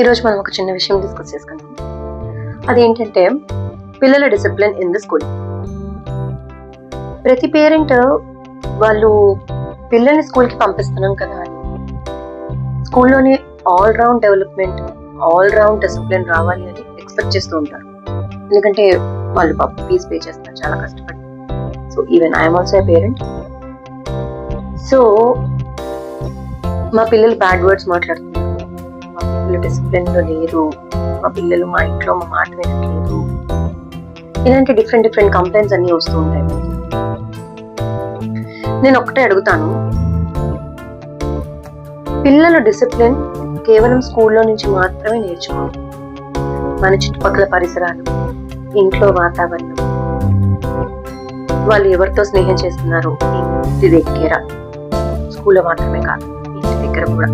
ఈరోజు మనం ఒక చిన్న విషయం డిస్కస్ చేసుకుందాం. అదేంటంటే పిల్లల డిసిప్లిన్ ఇన్ ద స్కూల్. ప్రతి పేరెంట్ వాళ్ళు పిల్లల్ని స్కూల్కి పంపిస్తున్నాం కదా అని స్కూల్లోనే all round development, all round discipline రావాలి అని ఎక్స్పెక్ట్ చేస్తూ ఉంటారు. ఎందుకంటే వాళ్ళు ఫీజు పే చేస్తారు చాలా కష్టపడి. So even I'm also a parent. So మా పిల్లలు బ్యాడ్ వర్డ్స్ మాట్లాడుతున్నారు, మా పిల్లలు డిసిప్లిన్ లో లేరు, మా పిల్లలు మా ఇంట్లో మా మాట వినట్లేదు, ఇలాంటి డిఫరెంట్ కంప్లైంట్స్ అన్ని వస్తూ ఉంటాయి. నేను ఒక్కటే అడుగుతాను, పిల్లల డిసిప్లిన్ కేవలం స్కూల్లో నుంచి మాత్రమే నేర్చుకోవాలి. మన చుట్టుపక్కల పరిసరాలు, ఇంట్లో వాతావరణం, వాళ్ళు ఎవరితో స్నేహం చేస్తున్నారు, ఇంటి దగ్గర, స్కూల్లో మాత్రమే కాదు ఇంటి దగ్గర కూడా,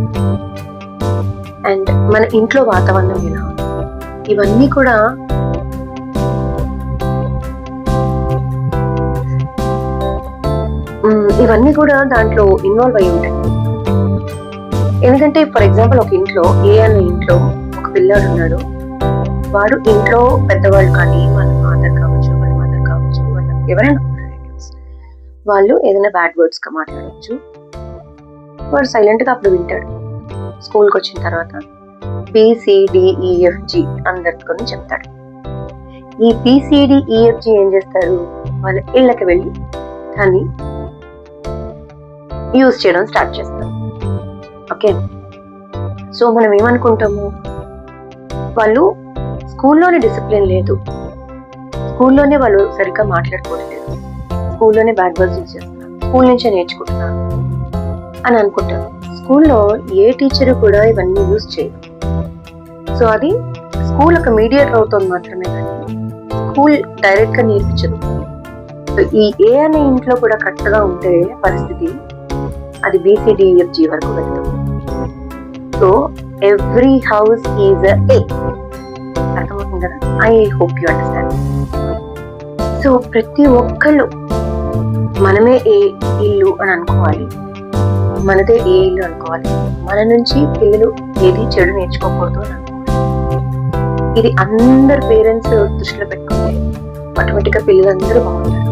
అండ్ మన ఇంట్లో వాతావరణం ఎలా, ఇవన్నీ కూడా దాంట్లో ఇన్వాల్వ్ అయి ఉంటాయి. ఎందుకంటే ఫర్ ఎగ్జాంపుల్ ఒక ఇంట్లో అన్న ఇంట్లో ఒక పిల్లాడు ఉన్నాడు, వాడు ఇంట్లో పెద్దవాళ్ళు కానీ వాళ్ళ మదర్ కావచ్చు, వాళ్ళ ఎవరైనా రిలేటివ్స్ వాళ్ళు ఏదైనా బ్యాడ్ వర్డ్స్ గా మాట్లాడవచ్చు. వాడు సైలెంట్ గా అప్పుడు వింటాడు. స్కూల్కి వచ్చిన తర్వాత PCDEFG అందరితో చెప్తాడు. ఈ PCDEFG ఏం చేస్తారు, వాళ్ళ ఇళ్ళకి వెళ్ళి దాన్ని యూజ్ చేయడం స్టార్ట్ చేస్తారు. ఓకే, సో మనం ఏమనుకుంటాము, వాళ్ళు స్కూల్లోనే డిసిప్లిన్ లేదు, స్కూల్లోనే వాళ్ళు సరిగ్గా మాట్లాడుకోవట్లేదు, స్కూల్లోనే బ్యాడ్ వర్డ్స్ యూజ్ చేస్తున్నారు, స్కూల్ నుంచే నేర్చుకుంటున్నారు అని అనుకుంటారు. స్కూల్లో ఏ టీచర్ కూడా ఇవన్నీ యూజ్ చేయరు. సో అది స్కూల్ ఒక మీడియేటర్ అవుతుంది మాత్రమే, కానీ స్కూల్ డైరెక్ట్ గా నేర్పించదు. సో ఈ అనే ఇంట్లో కూడా కరెక్ట్ గా ఉంటే పరిస్థితి అది BCDEFG వరకు వెళ్తుంది. So every house is a, అర్థమవుతుంది కదా? I hope you understand. So ప్రతి ఒక్కళ్ళు మనమే ఏ ఇల్లు అని అనుకోవాలి, మనదే ఏ ఇల్లు అనుకోవాలి, మన నుంచి పిల్లలు ఏది చెడు నేర్చుకోకూడదు అని అనుకోవాలి. ఇది అందరు పేరెంట్స్ దృష్టిలో పెట్టుకుంటే ఆటోమేటిక్ గా పిల్లలందరూ బాగుంటారు.